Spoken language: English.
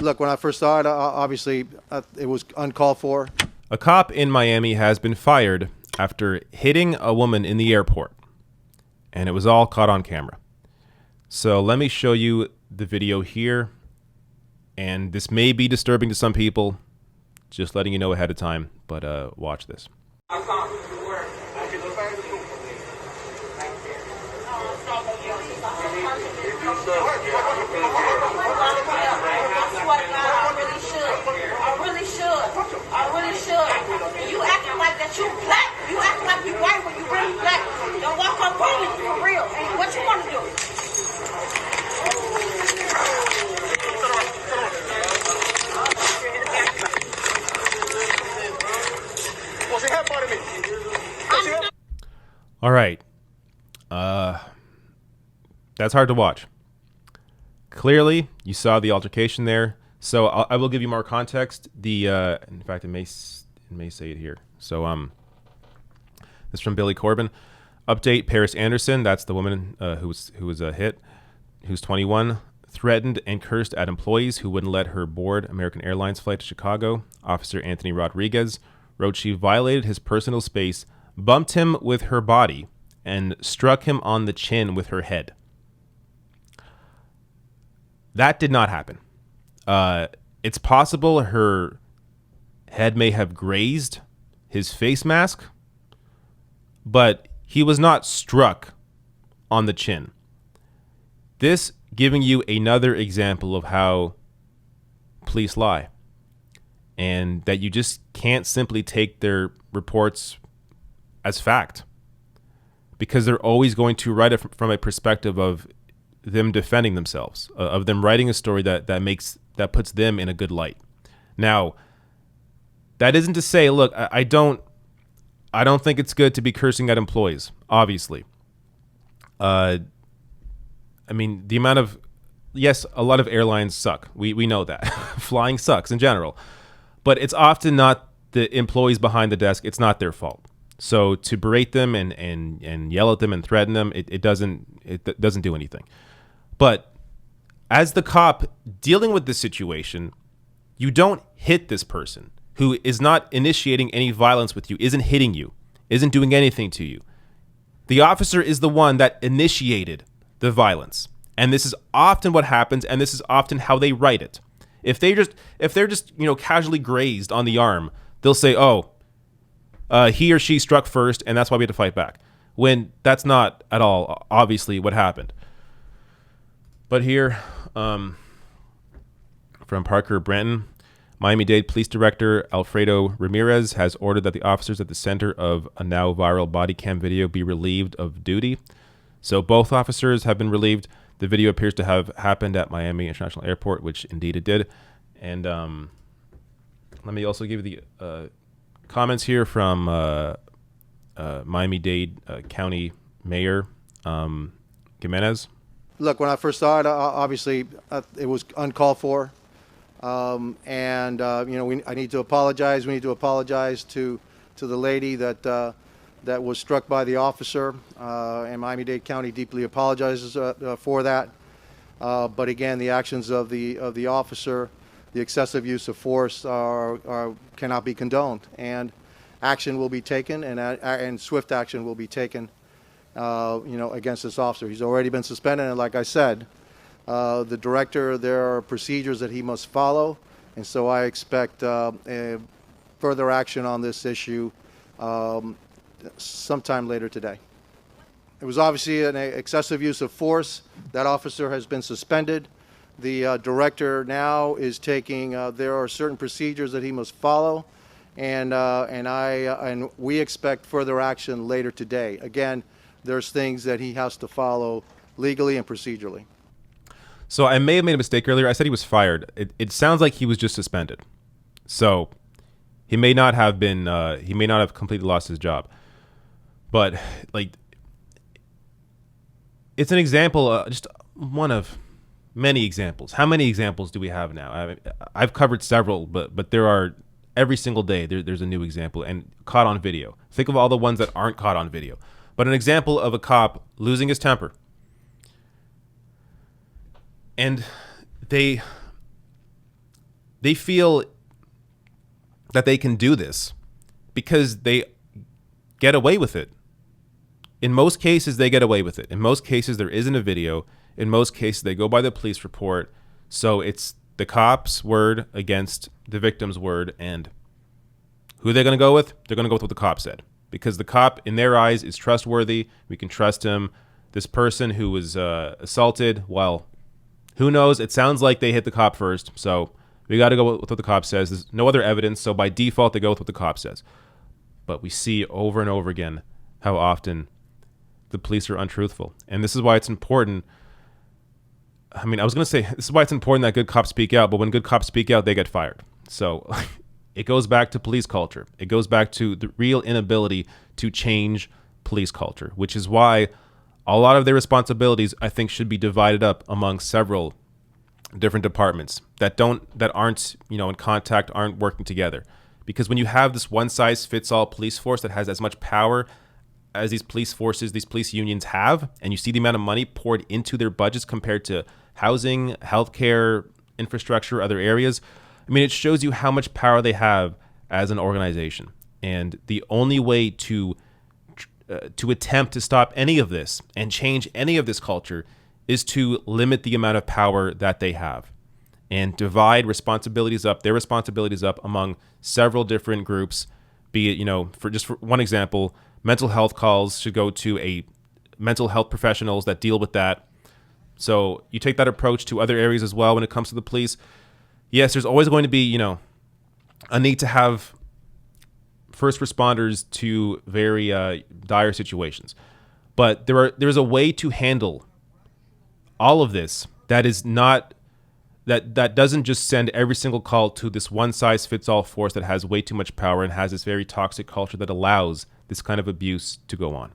Look, when I first saw it, obviously it was uncalled for. A cop in Miami has been fired after hitting a woman in the airport, and it was all caught on camera. So let me show you the video here, and this may be disturbing to some people, just letting you know ahead of time, but watch this. You acting like that you black. You acting like you white when you really black. Don't walk on bullying for real. And what you want to do? All right. That's hard to watch. Clearly, you saw the altercation there. So I will give you more context. In fact, it may say it here. So this is from Billy Corbin. Update: Paris Anderson, that's the woman who was hit, who's 21, threatened and cursed at employees who wouldn't let her board American Airlines flight to Chicago. Officer Anthony Rodriguez wrote she violated his personal space, bumped him with her body, and struck him on the chin with her head. That did not happen. It's possible her head may have grazed his face mask, but he was not struck on the chin. This giving you another example of how police lie, and that you just can't simply take their reports as fact, because they're always going to write it from a perspective of them defending themselves, of them writing a story that puts them in a good light. Now, that isn't to say, look, I don't think it's good to be cursing at employees, obviously. I mean, the amount of, yes, a lot of airlines suck. We know that. Flying sucks in general. But it's often not the employees behind the desk. It's not their fault. So to berate them and yell at them and threaten them, it doesn't do anything. But as the cop dealing with this situation, you don't hit this person who is not initiating any violence with you, isn't hitting you, isn't doing anything to you. The officer is the one that initiated the violence. And this is often what happens, and this is often how they write it. If they're just casually grazed on the arm, they'll say, he or she struck first, and that's why we had to fight back. When that's not at all, obviously, what happened. But here, from Parker Branton, Miami-Dade Police Director Alfredo Ramirez has ordered that the officers at the center of a now viral body cam video be relieved of duty. So both officers have been relieved. The video appears to have happened at Miami International Airport, which indeed it did. And let me also give you the comments here from Miami-Dade County Mayor Jimenez. Look, when I first saw it, obviously it was uncalled for. I need to apologize. We need to apologize to the lady that was struck by the officer, and Miami-Dade County deeply apologizes for that. But again, the actions of the officer, the excessive use of force, cannot be condoned, and action will be taken, and swift action will be taken, against this officer. He's already been suspended, and like I said, the director, there are procedures that he must follow, and so I expect further action on this issue sometime later today. It was obviously an excessive use of force. That officer has been suspended. The director now is taking, there are certain procedures that he must follow, and we expect further action later today. Again, there's things that he has to follow legally and procedurally. So I may have made a mistake earlier. I said he was fired. It sounds like he was just suspended. So he may not have been, he may not have completely lost his job. But it's an example, just one of many examples. How many examples do we have now? I've covered several, but there are, every single day there's a new example, and caught on video. Think of all the ones that aren't caught on video. But an example of a cop losing his temper. And they feel that they can do this because they get away with it. In most cases, they get away with it. In most cases, there isn't a video. In most cases, they go by the police report. So it's the cop's word against the victim's word. And who are they going to go with? They're going to go with what the cop said. Because the cop, in their eyes, is trustworthy. We can trust him. This person who was assaulted, well, who knows? It sounds like they hit the cop first. So we got to go with what the cop says. There's no other evidence. So by default, they go with what the cop says. But we see over and over again how often the police are untruthful. And this is why it's important. I mean, I was going to say, this is why it's important that good cops speak out. But when good cops speak out, they get fired. So it goes back to police culture. It goes back to the real inability to change police culture, which is why a lot of their responsibilities, I think, should be divided up among several different departments that aren't, in contact, aren't working together. Because when you have this one-size-fits-all police force that has as much power as these police forces, these police unions have, and you see the amount of money poured into their budgets compared to housing, healthcare, infrastructure, other areas, I mean, it shows you how much power they have as an organization. And the only way to attempt to stop any of this and change any of this culture is to limit the amount of power that they have and divide their responsibilities up among several different groups. Be it, for one example, mental health calls should go to a mental health professionals that deal with that. So you take that approach to other areas as well when it comes to the police. Yes, there's always going to be, a need to have first responders to very dire situations. But there's a way to handle all of this that is not that doesn't just send every single call to this one-size-fits-all force that has way too much power and has this very toxic culture that allows this kind of abuse to go on.